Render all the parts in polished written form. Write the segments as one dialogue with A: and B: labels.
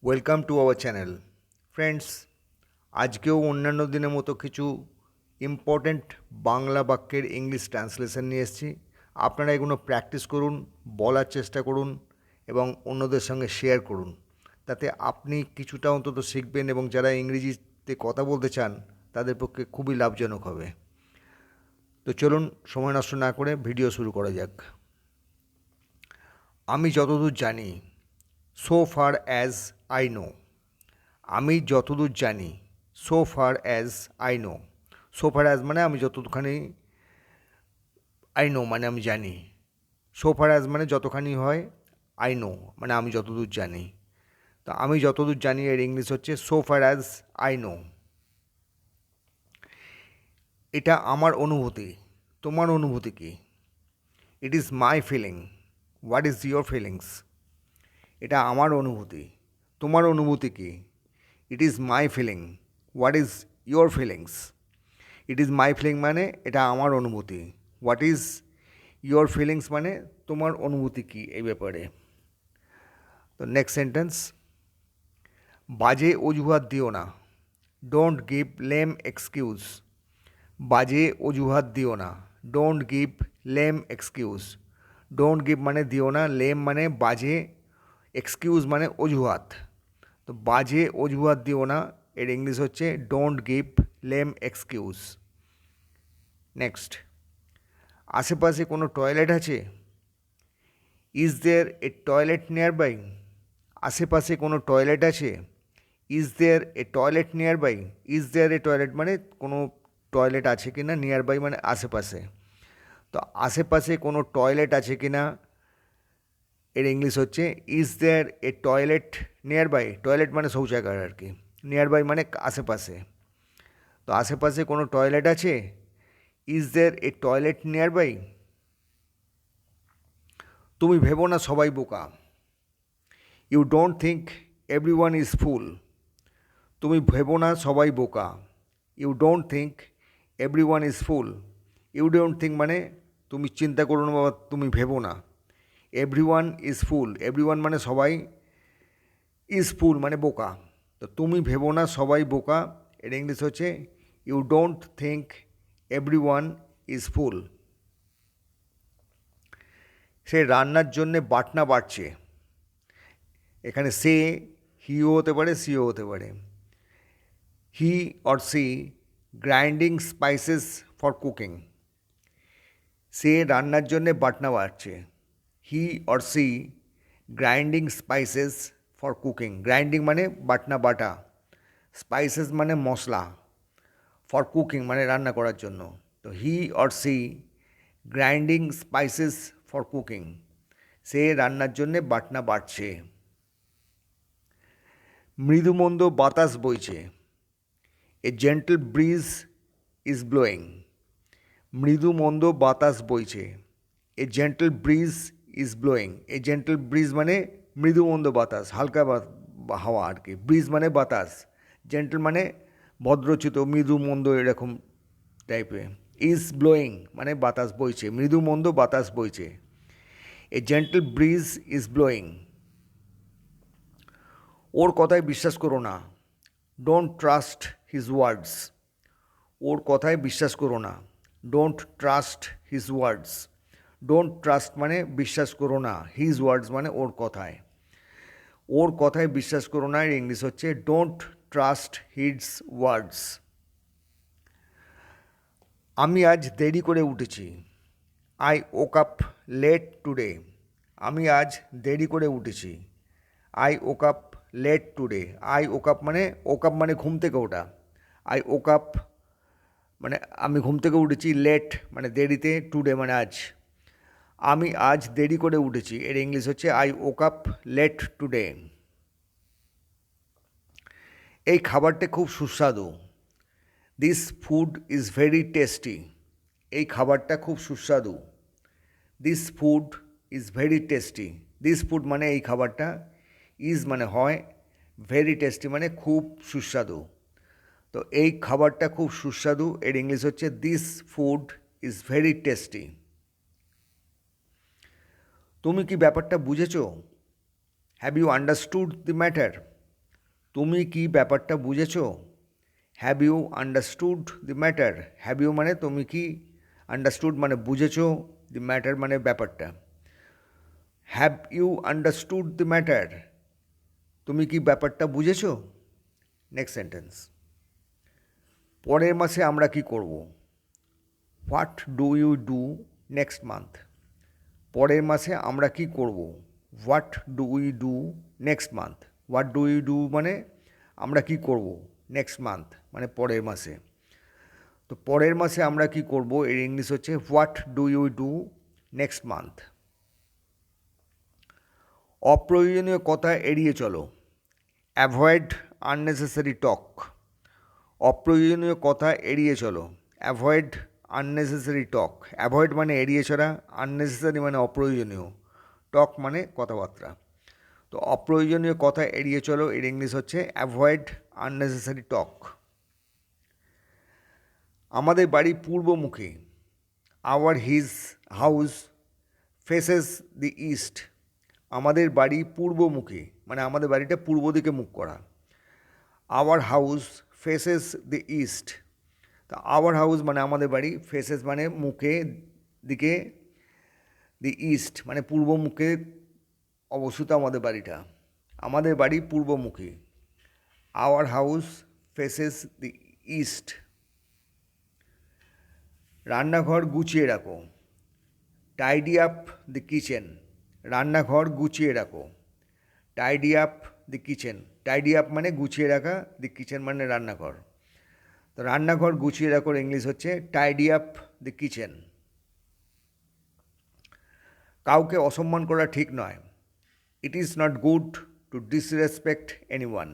A: Welcome to our channel friends. আজকেও অন্যান্য দিনের মতো কিছু ইম্পর্ট্যান্ট বাংলা বাক্যের ইংলিশ ট্রান্সলেশন নিয়ে এসেছি। আপনারা এগুলো প্র্যাকটিস করুন, বলার চেষ্টা করুন এবং অন্যদের সঙ্গে শেয়ার করুন। তাতে আপনি কিছুটা অন্তত শিখবেন এবং যারা ইংরেজিতে কথা বলতে চান তাদের পক্ষে খুবই লাভজনক হবে। তো চলুন সময় নষ্ট না করে ভিডিও শুরু করা যাক। আমি যতদূর জানি, so far as I no. আমি যতদূর জানি, so far as I no. So far as মানে আমি যতখানি, আই নো মানে আমি জানি। সো ফার অ্যাজ মানে যতখানি হয়, আই নো মানে আমি যতদূর জানি। তো আমি যতদূর জানি এর ইংলিশ হচ্ছে so far as I know. এটা আমার অনুভূতি, তোমার অনুভূতি কি? It is my feeling, what is your feelings? এটা আমার অনুভূতি, তোমার অনুভূতি কি? It is my feeling, what is your feelings? It is my feeling মানে এটা আমার অনুভূতি, হোয়াট ইজ ইয়োর ফিলিংস মানে তোমার অনুভূতি কী এই ব্যাপারে। তো নেক্সট সেন্টেন্স, বাজে অজুহাত দিও না, ডোন্ট গিভ লেম এক্সকিউজ। বাজে অজুহাত দিও না, don't give lame excuse. Don't give মানে দিও না, লেম মানে বাজে, এক্সকিউজ মানে অজুহাত। তো বাজে অজুহাত দিও না এর ইংলিশ হচ্ছে don't give lame excuse. Next, আশেপাশে কোনো টয়লেট আছে? Is there a toilet nearby? আশেপাশে কোনো টয়লেট আছে? Is there a toilet nearby? Is there a toilet মানে কোনো টয়লেট আছে কি না, নিয়ার বাই মানে আশেপাশে। তো আশেপাশে কোনো টয়লেট আছে কি না এর ইংলিশ হচ্ছে is there a toilet nearby. Toilet মানে শৌচাগার আর কি, নিয়ার বাই মানে আশেপাশে। তো আশেপাশে কোনো টয়লেট আছে? Is there a toilet nearby? তুমি ভেবো না সবাই বোকা। You don't think everyone is fool. তুমি ভেবো না সবাই বোকা। You don't think everyone is fool. You don't think মানে তুমি চিন্তা করো না বা তুমি ভেবো না। এভরিওয়ান ইজ ফুল, এভরিওয়ান মানে সবাই, ইজ ফুল মানে বোকা। তো তুমি ভেবো না সবাই বোকা এর ইংলিশ হচ্ছে you don't think everyone is fool. সে রান্নার জন্যে বাটনা বাটছে। এখানে সে হিও হতে পারে, সিও হতে পারে। He or she grinding spices for cooking. সে রান্নার জন্যে বাটনা বাটছে। He or she grinding spices for cooking. Grinding মানে বাটনা বাটা, স্পাইসেস মানে মশলা, ফর কুকিং মানে রান্না করার জন্য। তো he or she grinding spices for cooking. সে রান্নার জন্যে বাটনা বাটছে। মৃদুমন্দ বাতাস বইছে। A gentle breeze is blowing. মৃদুমন্দ বাতাস বইছে। A gentle breeze is blowing. A gentle breeze মানে মৃদুমন্দ বাতাস, হালকা হাওয়া আর কি। ব্রিজ মানে বাতাস, জেন্টল মানে ভদ্রচিত, মৃদুমন্দ এরকম টাইপের। ইজ ব্লোয়িং মানে বাতাস বইছে, মৃদুমন্দ বাতাস বইছে। A gentle breeze is blowing. ওর কথায় বিশ্বাস করো না, ডোন্ট ট্রাস্ট হিজ ওয়ার্ডস। ওর কথায় বিশ্বাস করো না, don't trust his words. Don't trust মানে বিশ্বাস করো না, হিজ ওয়ার্ডস মানে ওর কথায়। ওর কথায় বিশ্বাস করো না এর ইংলিশ হচ্ছে ডোন্ট ট্রাস্ট হিজ ওয়ার্ডস। আমি আজ দেরি করে উঠেছি। I woke up late today. আমি আজ দেরি করে উঠেছি। I woke up late today. I woke up মানে, ওক আপ মানে ঘুম থেকে ওঠা। আই ওক আপ মানে আমি ঘুম থেকে উঠেছি, লেট মানে দেরিতে, টুডে মানে আজ। আমি আজ দেরি করে উঠেছি এর ইংলিশ হচ্ছে I woke up late today. এই খাবারটা খুব সুস্বাদু। This food is very tasty. এই খাবারটা খুব সুস্বাদু। This food is very tasty. This food মানে এই খাবারটা, ইজ মানে হয়, ভেরি টেস্টি মানে খুব সুস্বাদু। তো এই খাবারটা খুব সুস্বাদু এর ইংলিশ হচ্ছে this food is very tasty. তুমি কি ব্যাপারটা বুঝেছো? Have you understood the matter? তুমি কি ব্যাপারটা বুঝেছো? Have you understood the matter? Have you মানে তুমি কি, আন্ডারস্টুড মানে বুঝেছো, দি ম্যাটার মানে ব্যাপারটা। Have you understood the matter? তুমি কি ব্যাপারটা বুঝেছো? Next sentence. পরের মাসে আমরা কি করব? What do you do next month? পরের মাসে আমরা কি করব? What do we do next month? What do you do মানে আমরা কি করব, নেক্সট মান্থ মানে পরের মাসে। তো পরের মাসে আমরা কি করব এর ইংলিশ হচ্ছে what do you do next month. অপ্রয়োজনীয় কথা এড়িয়ে চলো। Avoid unnecessary talk. অপ্রয়োজনীয় কথা এড়িয়ে চলো। অ্যাভয়েড আননেসেসারি টক। অ্যাভয়েড মানে এড়িয়ে চলা, আননেসেসারি মানে অপ্রয়োজনীয়, টক মানে কথাবার্তা। তো অপ্রয়োজনীয় কথা এড়িয়ে চলো এর ইংলিশ হচ্ছে অ্যাভয়েড আননেসেসারি টক। আমাদের বাড়ি পূর্বমুখী। Our his house faces the east. আমাদের বাড়ি পূর্বমুখী মানে আমাদের বাড়িটা পূর্ব দিকে মুখ করা। Hour house faces the east. তা আওয়ার হাউস মানে আমাদের বাড়ি, ফেসেস মানে মুখে, দিকে, দি ইস্ট মানে পূর্ব মুখে অবস্থিত আমাদের বাড়িটা। আমাদের বাড়ি পূর্বমুখী। Our house faces the east. রান্নাঘর গুছিয়ে রাখো। Tidy up the kitchen. রান্নাঘর গুছিয়ে রাখো। Tidy up the kitchen. Tidy up মানে গুছিয়ে রাখা, দি কিচেন মানে রান্নাঘর। তো রান্নাঘর গুছিয়ে রাখার ইংলিশ হচ্ছে টাইডি আপ দি কিচেন। কাউকে অসম্মান করা ঠিক নয়। It is not good to disrespect anyone.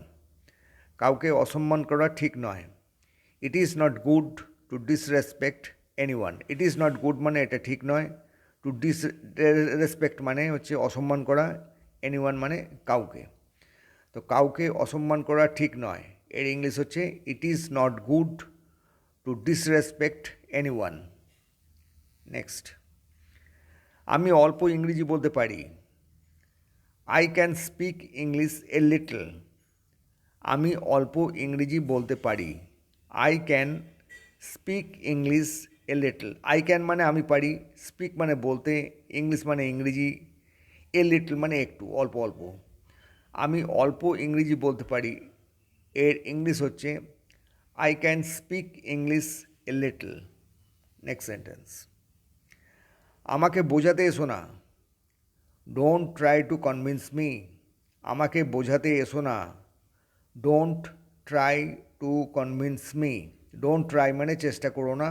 A: কাউকে অসম্মান করা ঠিক নয়। It is not good to disrespect anyone. It is not good মানে এটা ঠিক নয়, টু ডিসরেসপেক্ট মানে হচ্ছে অসম্মান করা, এনিওয়ান মানে কাউকে। তো কাউকে অসম্মান করা ঠিক নয় এর ইংলিশ হচ্ছে it is not good to disrespect anyone. Next. আমি অল্প ইংরেজি বলতে পারি। I can speak English a little. আমি অল্প ইংরেজি বলতে পারি। I can speak English a little. I can মানে আমি পারি, স্পিক মানে বলতে, ইংলিশ মানে ইংরেজি, এ লিটল মানে একটু, অল্প অল্প। আমি অল্প ইংরেজি বলতে পারি এর ইংলিশ হচ্ছে I can speak English a little. Next sentence. আমাকে বোঝাতে এসো না। Don't try to convince me. আমাকে বোঝাতে এসো না। Don't try to convince me. Don't try মানে চেষ্টা করো না,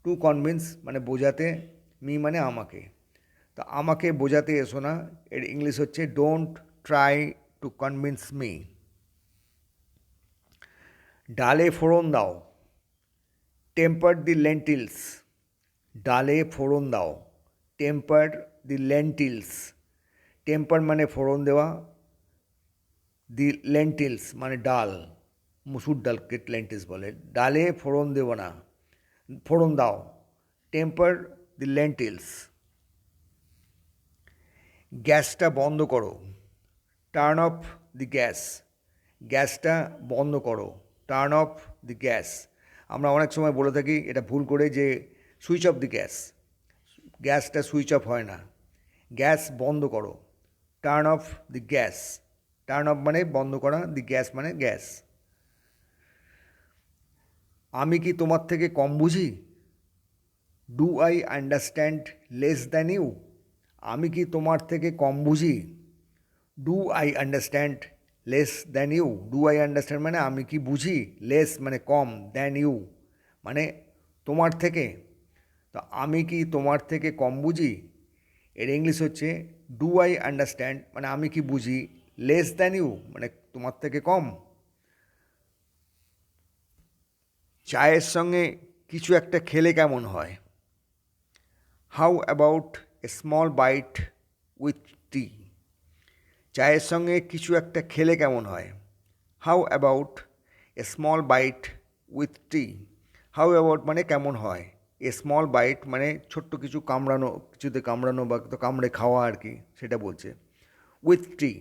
A: টু কনভিন্স মানে বোঝাতে, মি মানে আমাকে। তো আমাকে বোঝাতে এসো না এর ইংলিশ হচ্ছে don't try to convince me. ডালে ফোড়ন দাও। টেম্পার দি লেন্টিলস। ডালে ফোড়ন দাও। টেম্পার দি লেন্টিলস। টেম্পার মানে ফোড়ন দেওয়া, দি লেন্টিলস মানে ডাল, মুসুর ডালকে লেন্টিলস বলে। ডালে ফোড়ন দেব না, ফোড়ন দাও। টেম্পার দি লেন্টিলস। গ্যাসটা বন্ধ করো। Turn of the gas. গ্যাসটা বন্ধ করো। Turn of the gas. আমরা অনেক সময় বলে থাকি এটা ভুল করে যে সুইচ অফ দি গ্যাস। গ্যাসটা সুইচ অফ হয় না, গ্যাস বন্ধ করো। Turn of the gas. Turn off মানে বন্ধ করা, দি গ্যাস মানে গ্যাস। আমি কি তোমার থেকে কম বুঝি? Do I understand less than you? আমি কি তোমার থেকে কম বুঝি? Do I understand less than you. Do I understand মানে আমি কি বুঝি, লেস মানে কম, দ্যান ইউ মানে তোমার থেকে। তো আমি কি তোমার থেকে কম বুঝি এর ইংলিশ হচ্ছে ডু আই আন্ডারস্ট্যান্ড মানে আমি কি বুঝি, লেস দ্যান ইউ মানে তোমার থেকে কম। চায়ের সঙ্গে কিছু একটা খেলে কেমন হয়? How about a small bite with tea? চায়ের সঙ্গে কিছু একটা খেলে কেমন হয়? How about a small bite with tea? How about মানে কেমন হয়, এ স্মল বাইট মানে ছোট্ট কিছু কামড়ানো, কিছুতে কামড়ানো বা তো কামড়ে খাওয়া আর কি, সেটা বলছে। উইথ টি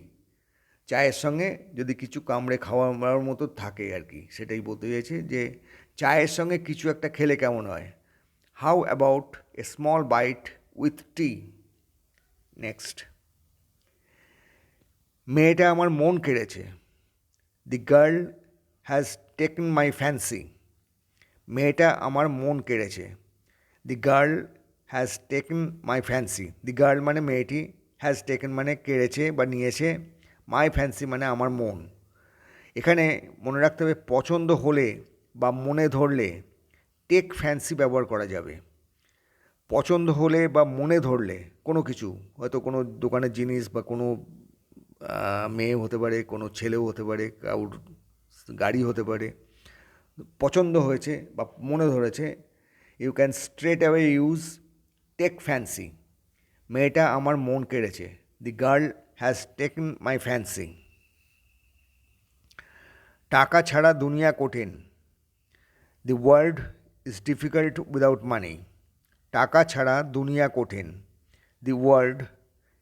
A: চায়ের সঙ্গে যদি কিছু কামড়ে খাওয়ার মতো থাকে আর কি, সেটাই বলতে চাইছে যে চায়ের সঙ্গে কিছু একটা খেলে কেমন হয়। How about a small bite with tea. Next, মেয়েটা আমার মন কেড়েছে। The girl has taken my fancy. মেয়েটা আমার মন কেড়েছে। The girl has taken my fancy. The girl মানে মেয়েটি, হ্যাজ টেকেন মানে কেড়েছে বা নিয়েছে, মাই ফ্যান্সি মানে আমার মন। এখানে মনে রাখতে হবে পছন্দ হলে বা মনে ধরলে টেক ফ্যান্সি ব্যবহার করা যাবে। পছন্দ হলে বা মনে ধরলে কোনো কিছু, হয়তো কোনো দোকানের জিনিস বা কোনো মেয়ে হতে পারে, কোনো ছেলেও হতে পারে, কারোর গাড়ি হতে পারে, পছন্দ হয়েছে বা মনে ধরেছে, you can straight away use take fancy. মেয়েটা আমার মন কেড়েছে। The girl has taken my fancy. টাকা ছাড়া দুনিয়া কঠিন। The world is difficult without money. টাকা ছাড়া দুনিয়া কঠিন। The world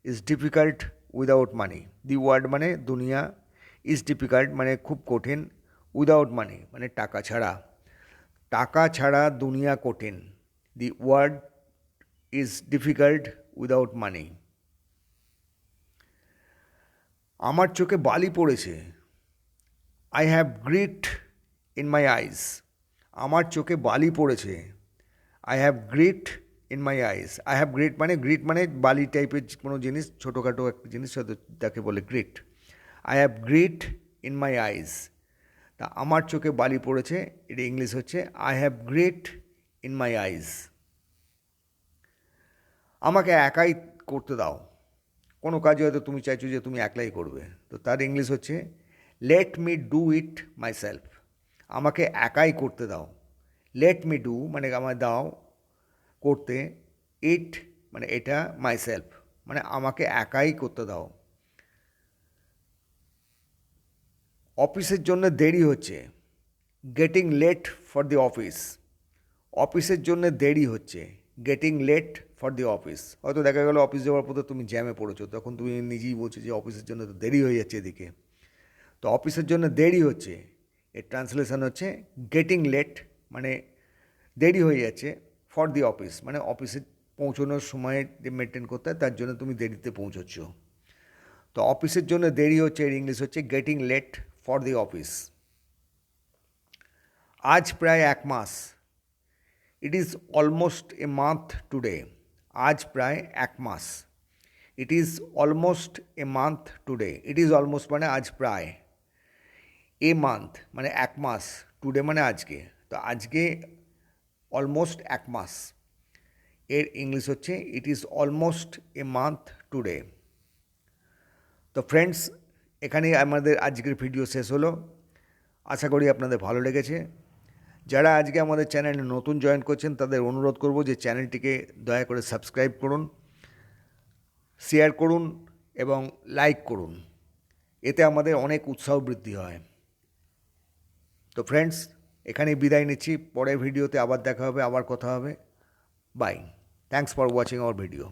A: is difficult without money. The world মানে দুনিয়া, ইজ ডিফিকাল্ট মানে খুব কঠিন, উইদাউট মানি মানে টাকা ছাড়া। টাকা ছাড়া দুনিয়া কঠিন। The world is difficult without money. আমার চোখে বালি পড়েছে। I have grit in my eyes. আমার চোখে বালি পড়েছে। I have grit in my eyes. I have grit মানে বালি টাইপের কোনো জিনিস, ছোটোখাটো একটা জিনিস হয়তো তাকে বলে grit. I have grit in my eyes. তা আমার চোখে বালি পড়েছে, এটা ইংলিশ হচ্ছে I have grit in my eyes. আমাকে একাই করতে দাও। কোনো কাজে হয়তো তুমি চাইছো যে তুমি একলাই করবে, তো তার ইংলিশ হচ্ছে let me do it my self. আমাকে একাই করতে দাও। লেট মি ডু মানে আমায় দাও করতে, ইট মানে এটা, মাই সেলফ মানে আমাকে একাই করতে দাও। অফিসের জন্য দেরি হচ্ছে। Getting late for the office. অফিসের জন্য দেরি হচ্ছে। Getting late for the office. হয়তো দেখা গেলো অফিস যাওয়ার পর তুমি জ্যামে পড়েছো, তখন তুমি নিজেই বলছো যে অফিসের জন্য তো দেরি হয়ে যাচ্ছে এদিকে। তো অফিসের জন্য দেরি হচ্ছে, এর ট্রান্সলেশন হচ্ছে গেটিং লেট মানে দেরি হয়ে যাচ্ছে, ফর দি অফিস মানে অফিসে পৌঁছানোর সময় যে মেনটেন করতে হয় তার জন্য তুমি দেরিতে পৌঁছচ্ছ। তো অফিসের জন্য দেরি হচ্ছে, এর ইংলিশ হচ্ছে getting late for the office. আজ প্রায় 1 মাস। It is almost a month today. আজ প্রায় 1 মাস। It is almost a month today. It is almost মানে আজ প্রায়, এ মান্থ মানে 1 মাস, টুডে মানে আজকে, তো আজকে অলমোস্ট 1 মাস। এর ইংলিশ হচ্ছে it is almost a month today. তো ফ্রেন্ডস, এখানেই আমাদের আজকের ভিডিও শেষ হলো। আশা করি আপনাদের ভালো লেগেছে। যারা আজকে আমাদের চ্যানেলে নতুন জয়েন করছেন তাদের অনুরোধ করব যে চ্যানেলটিকে দয়া করে সাবস্ক্রাইব করুন, শেয়ার করুন এবং লাইক করুন। এতে আমাদের অনেক উৎসাহ বৃদ্ধি হয়। তো ফ্রেন্ডস, এখানেই বিদায় নিচ্ছি। পরের ভিডিওতে আবার দেখা হবে, আবার কথা হবে। Bye. Thanks for watching our video.